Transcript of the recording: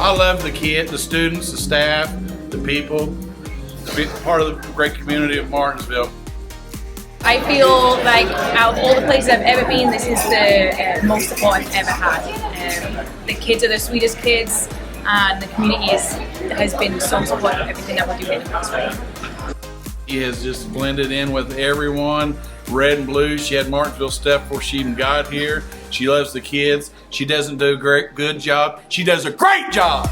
I love the kids, the students, the staff, the people, to be part of the great community of Martinsville. I feel like out of all the places I've ever been, this is the most support I've ever had. The kids are the sweetest kids, and the community has been so supportive of everything I've been doing in the past week. She has just blended in with everyone, red and blue. She had Martinsville stuff before she even got here. She loves the kids. She doesn't do a good job. She does a great job.